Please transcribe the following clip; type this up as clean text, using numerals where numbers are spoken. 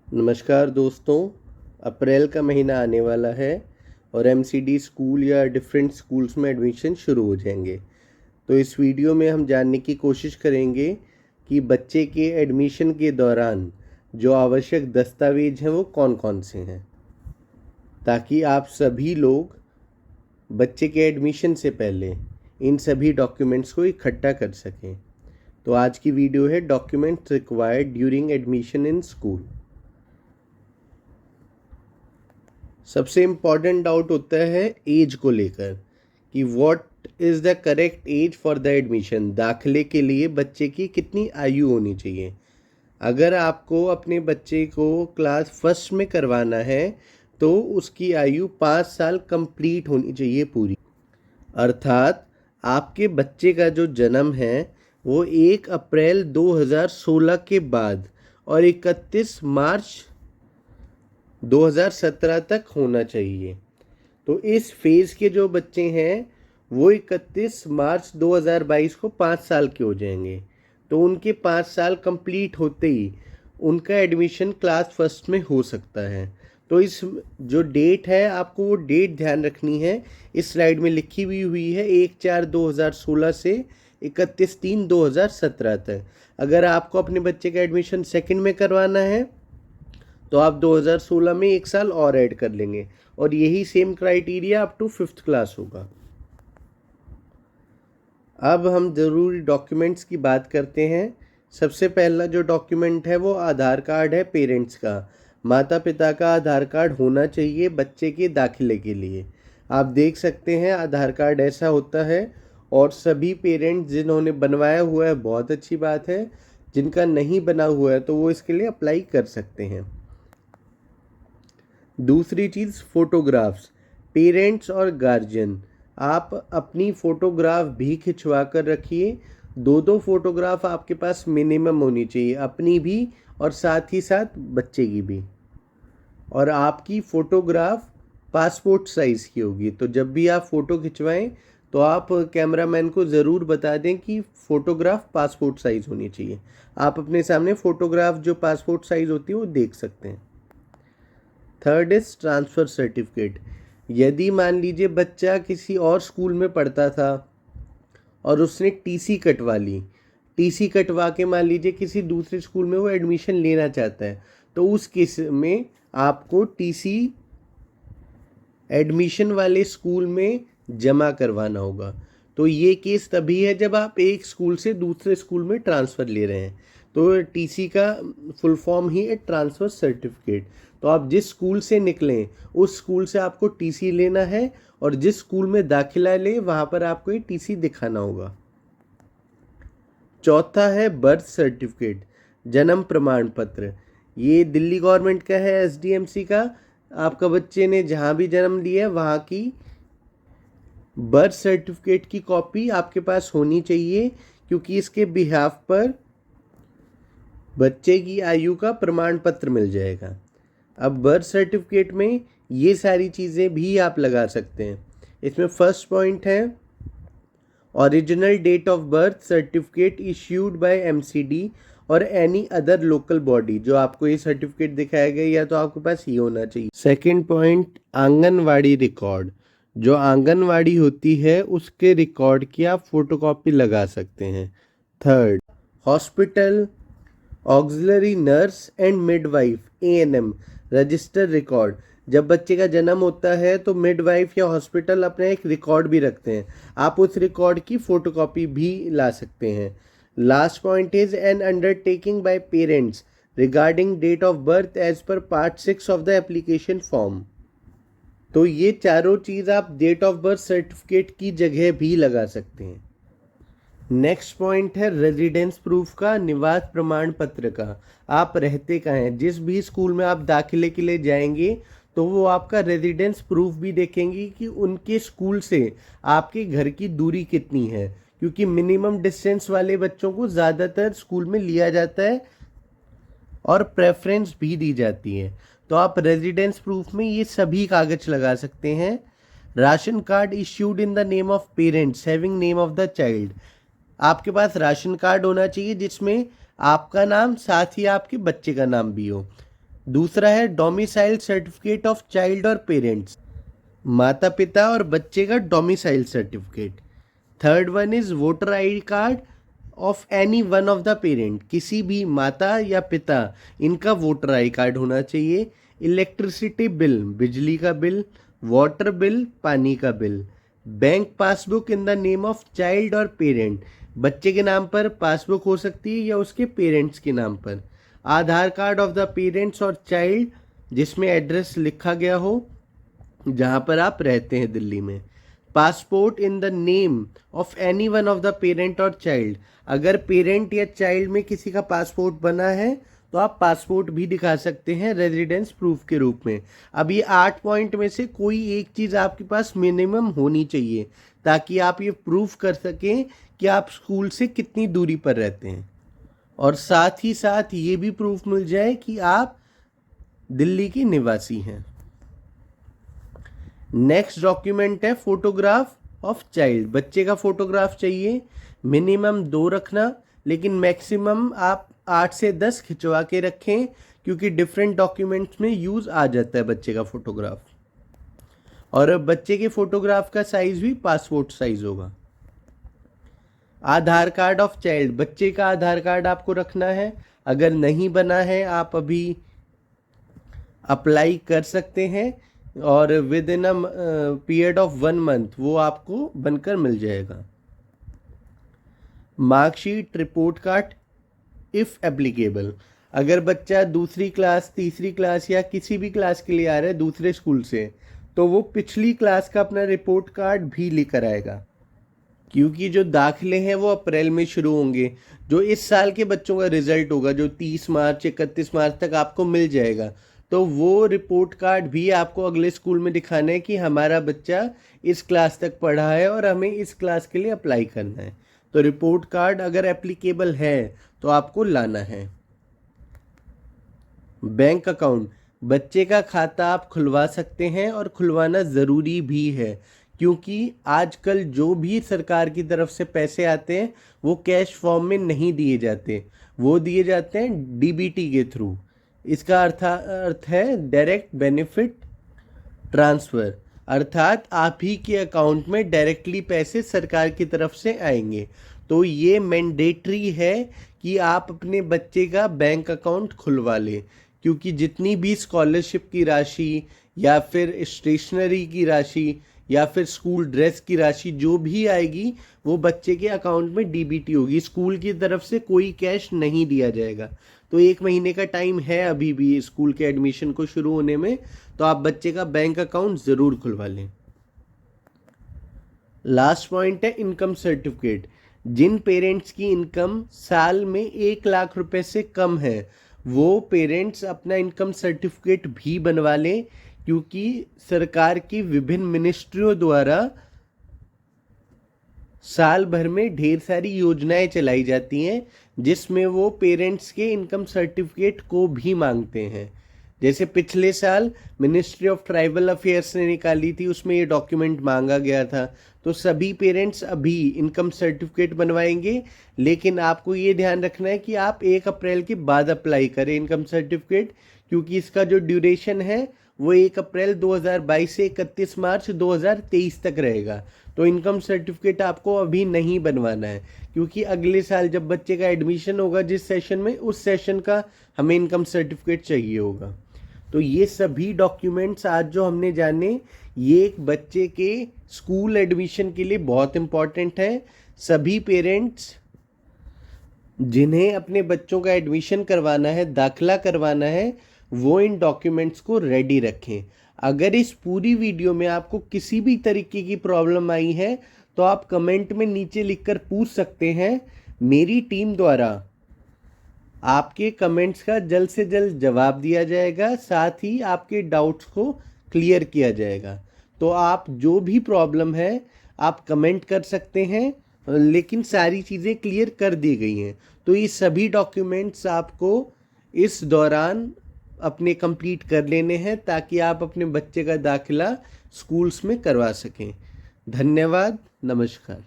नमस्कार दोस्तों। अप्रैल का महीना आने वाला है और एमसीडी स्कूल या डिफरेंट स्कूल्स में एडमिशन शुरू हो जाएंगे। तो इस वीडियो में हम जानने की कोशिश करेंगे कि बच्चे के एडमिशन के दौरान जो आवश्यक दस्तावेज हैं वो कौन कौन से हैं, ताकि आप सभी लोग बच्चे के एडमिशन से पहले इन सभी डॉक्यूमेंट्स को इकट्ठा कर सकें। तो आज की वीडियो है documents required during admission in school. सबसे इम्पॉर्टेंट डाउट होता है एज को लेकर कि what is the correct age for the admission. दाखिले के लिए बच्चे की कितनी आयु होनी चाहिए। अगर आपको अपने बच्चे को क्लास फर्स्ट में करवाना है तो उसकी आयु 5 साल कंप्लीट होनी चाहिए पूरी। अर्थात आपके बच्चे का जो जन्म है वो 1 अप्रैल 2016 के बाद और 31 मार्च 2017 तक होना चाहिए। तो इस फेज़ के जो बच्चे हैं वो 31 मार्च 2022 को 5 साल के हो जाएंगे। तो उनके 5 साल कंप्लीट होते ही उनका एडमिशन क्लास फर्स्ट में हो सकता है। तो इस जो डेट है आपको वो डेट ध्यान रखनी है। इस स्लाइड में लिखी हुई है 1/4/2016 से 31/3/2017 तक। अगर आपको अपने बच्चे का एडमिशन सेकंड में करवाना है तो आप 2016 में 1 साल और ऐड कर लेंगे और यही same criteria up to 5th class होगा। अब हम ज़रूरी डॉक्यूमेंट्स की बात करते हैं। सबसे पहला जो डॉक्यूमेंट है वो आधार कार्ड है पेरेंट्स का। माता पिता का आधार कार्ड होना चाहिए बच्चे के दाखिले के लिए। आप देख सकते हैं आधार कार्ड ऐसा होता है और सभी पेरेंट्स जिन्होंने बनवाया हुआ है बहुत अच्छी बात है, जिनका नहीं बना हुआ है तो वो इसके लिए अप्लाई कर सकते हैं। दूसरी चीज़ फ़ोटोग्राफ्स। पेरेंट्स और गार्जियन आप अपनी फ़ोटोग्राफ भी खिंचवा कर रखिए। 2 फ़ोटोग्राफ आपके पास मिनिमम होनी चाहिए, अपनी भी और साथ ही साथ बच्चे की भी। और आपकी फ़ोटोग्राफ पासपोर्ट साइज़ की होगी। तो जब भी आप फ़ोटो खिंचवाएं तो आप कैमरामैन को ज़रूर बता दें कि फ़ोटोग्राफ पासपोर्ट साइज़ होनी चाहिए। आप अपने सामने फ़ोटोग्राफ जो पासपोर्ट साइज़ होती है वो देख सकते हैं। Third is transfer certificate. यदि मान लीजिए बच्चा किसी और स्कूल में पढ़ता था और उसने टीसी कटवा ली, टीसी कटवा के मान लीजिए किसी दूसरे स्कूल में वो एडमिशन लेना चाहता है, तो उस केस में आपको टीसी एडमिशन वाले स्कूल में जमा करवाना होगा। तो ये केस तभी है जब आप एक स्कूल से दूसरे स्कूल में ट्रांसफ़र ले रहे हैं। तो टीसी का फुल फॉर्म ही है ट्रांसफ़र सर्टिफिकेट। तो आप जिस स्कूल से निकलें उस स्कूल से आपको टीसी लेना है और जिस स्कूल में दाखिला ले वहाँ पर आपको ये टीसी दिखाना होगा। चौथा है बर्थ सर्टिफिकेट, जन्म प्रमाण पत्र। ये दिल्ली गवर्नमेंट का है, एसडीएमसी का। आपका बच्चे ने जहाँ भी जन्म लिया है वहाँ की बर्थ सर्टिफिकेट की कॉपी आपके पास होनी चाहिए, क्योंकि इसके बिहाफ पर बच्चे की आयु का प्रमाण पत्र मिल जाएगा। अब बर्थ सर्टिफिकेट में ये सारी चीज़ें भी आप लगा सकते हैं। इसमें फर्स्ट पॉइंट है original date of birth certificate issued by MCD और एनी अदर लोकल बॉडी। जो आपको ये सर्टिफिकेट दिखाया गया या तो आपके पास ये होना चाहिए। Second point anganwadi record. जो आंगनवाड़ी होती है उसके रिकॉर्ड की आप फोटोकॉपी लगा सकते हैं। Third, hospital auxiliary nurse and midwife ANM register record. जब बच्चे का जन्म होता है तो मिडवाइफ या हॉस्पिटल अपना एक रिकॉर्ड भी रखते हैं, आप उस रिकॉर्ड की फ़ोटोकॉपी भी ला सकते हैं। Last point is an undertaking by parents regarding date of birth as per part 6 of the application form. तो ये चारों चीज़ आप डेट ऑफ बर्थ सर्टिफिकेट की जगह भी लगा सकते हैं। नेक्स्ट पॉइंट है रेजिडेंस प्रूफ का, निवास प्रमाण पत्र का। आप रहते कहाँ हैं, जिस भी स्कूल में आप दाखिले के लिए जाएंगे तो वो आपका रेजिडेंस प्रूफ भी देखेंगे कि उनके स्कूल से आपके घर की दूरी कितनी है, क्योंकि मिनिमम डिस्टेंस वाले बच्चों को ज़्यादातर स्कूल में लिया जाता है और प्रेफरेंस भी दी जाती है। तो आप रेजिडेंस प्रूफ में ये सभी कागज लगा सकते हैं। Ration card issued in the name of parents having name of the child. आपके पास राशन कार्ड होना चाहिए जिसमें आपका नाम साथ ही आपके बच्चे का नाम भी हो। दूसरा है डोमिसाइल सर्टिफिकेट ऑफ चाइल्ड और पेरेंट्स, माता पिता और बच्चे का domicile certificate. Third one is voter I card of any one of the parent, किसी भी माता या पिता इनका वोटर आई कार्ड होना चाहिए। इलेक्ट्रिसिटी बिल, बिजली का बिल, वाटर बिल, पानी का bill. Bank passbook in the name of child और पेरेंट, बच्चे के नाम पर पासबुक हो सकती है या उसके पेरेंट्स के नाम पर। आधार कार्ड ऑफ द पेरेंट्स और चाइल्ड, जिसमें एड्रेस लिखा गया हो जहाँ पर आप रहते हैं दिल्ली में। Passport in the name of any one of the parent और चाइल्ड, अगर पेरेंट या चाइल्ड में किसी का पासपोर्ट बना है तो आप पासपोर्ट भी दिखा सकते हैं रेजिडेंस प्रूफ के रूप में। अब ये 8 पॉइंट में से कोई एक चीज़ आपके पास मिनिमम होनी चाहिए ताकि आप ये प्रूफ कर सकें कि आप स्कूल से कितनी दूरी पर रहते हैं, और साथ ही साथ ये भी प्रूफ मिल जाए कि आप दिल्ली के निवासी हैं। नेक्स्ट डॉक्यूमेंट है फोटोग्राफ ऑफ चाइल्ड, बच्चे का फोटोग्राफ चाहिए। मिनिमम 2 रखना, लेकिन मैक्सिमम आप 8 से 10 खिंचवा के रखें, क्योंकि डिफरेंट डॉक्यूमेंट्स में यूज़ आ जाता है बच्चे का फोटोग्राफ। और बच्चे के फोटोग्राफ का साइज़ भी पासपोर्ट साइज़ होगा। आधार कार्ड ऑफ चाइल्ड, बच्चे का आधार कार्ड आपको रखना है। अगर नहीं बना है आप अभी अप्लाई कर सकते हैं और with in a period of 1 month वो आपको बनकर मिल जाएगा। Marksheet, report card if applicable, अगर बच्चा दूसरी क्लास, तीसरी क्लास या किसी भी क्लास के लिए आ रहा है दूसरे स्कूल से, तो वो पिछली क्लास का अपना रिपोर्ट कार्ड भी लेकर आएगा, क्योंकि जो दाखिले हैं वो अप्रैल में शुरू होंगे। जो इस साल के बच्चों का रिजल्ट होगा जो 30 मार्च 31 मार्च तक आपको मिल जाएगा, तो वो रिपोर्ट कार्ड भी आपको अगले स्कूल में दिखाना है कि हमारा बच्चा इस क्लास तक पढ़ा है और हमें इस क्लास के लिए अप्लाई करना है। तो रिपोर्ट कार्ड अगर एप्लीकेबल है तो आपको लाना है। बैंक अकाउंट, बच्चे का खाता आप खुलवा सकते हैं और खुलवाना ज़रूरी भी है, क्योंकि आजकल जो भी सरकार की तरफ से पैसे आते हैं वो कैश फॉर्म में नहीं दिए जाते, वो दिए जाते हैं डीबीटी के थ्रू। इसका अर्थ है डायरेक्ट बेनिफिट ट्रांसफ़र, अर्थात आप ही के अकाउंट में डायरेक्टली पैसे सरकार की तरफ से आएंगे। तो ये मैंडेटरी है कि आप अपने बच्चे का बैंक अकाउंट खुलवा लें, क्योंकि जितनी भी स्कॉलरशिप की राशि या फिर स्टेशनरी की राशि या फिर स्कूल ड्रेस की राशि जो भी आएगी वो बच्चे के अकाउंट में डीबीटी होगी, स्कूल की तरफ से कोई कैश नहीं दिया जाएगा। तो 1 महीने का टाइम है अभी भी स्कूल के एडमिशन को शुरू होने में, तो आप बच्चे का बैंक अकाउंट ज़रूर खुलवा लें। लास्ट पॉइंट है इनकम सर्टिफिकेट, जिन पेरेंट्स की इनकम साल में 1 लाख रुपए से कम है वो पेरेंट्स अपना इनकम सर्टिफिकेट भी बनवा लें, क्योंकि सरकार की विभिन्न मिनिस्ट्रियों द्वारा साल भर में ढेर सारी योजनाएं चलाई जाती हैं जिसमें वो पेरेंट्स के इनकम सर्टिफिकेट को भी मांगते हैं। जैसे पिछले साल मिनिस्ट्री ऑफ ट्राइबल अफेयर्स ने निकाली थी, उसमें ये डॉक्यूमेंट मांगा गया था। तो सभी पेरेंट्स अभी इनकम सर्टिफिकेट बनवाएंगे, लेकिन आपको ये ध्यान रखना है कि आप 1 अप्रैल के बाद अप्लाई करें इनकम सर्टिफिकेट, क्योंकि इसका जो ड्यूरेशन है वो 1 अप्रैल 2022 से 31 मार्च 2023 तक रहेगा। तो इनकम सर्टिफिकेट आपको अभी नहीं बनवाना है, क्योंकि अगले साल जब बच्चे का एडमिशन होगा जिस सेशन में, उस सेशन का हमें इनकम सर्टिफिकेट चाहिए होगा। तो ये सभी डॉक्यूमेंट्स आज जो हमने जाने, ये एक बच्चे के स्कूल एडमिशन के लिए बहुत इम्पॉर्टेंट है। सभी पेरेंट्स जिन्हें अपने बच्चों का एडमिशन करवाना है, दाखिला करवाना है, वो इन डॉक्यूमेंट्स को रेडी रखें। अगर इस पूरी वीडियो में आपको किसी भी तरीके की प्रॉब्लम आई है तो आप कमेंट में नीचे लिखकर पूछ सकते हैं, मेरी टीम द्वारा आपके कमेंट्स का जल्द से जल्द जवाब दिया जाएगा, साथ ही आपके डाउट्स को क्लियर किया जाएगा। तो आप जो भी प्रॉब्लम है आप कमेंट कर सकते हैं, लेकिन सारी चीज़ें क्लियर कर दी गई हैं। तो ये सभी डॉक्यूमेंट्स आपको इस दौरान अपने कंप्लीट कर लेने हैं ताकि आप अपने बच्चे का दाखिला स्कूल्स में करवा सकें। धन्यवाद, नमस्कार।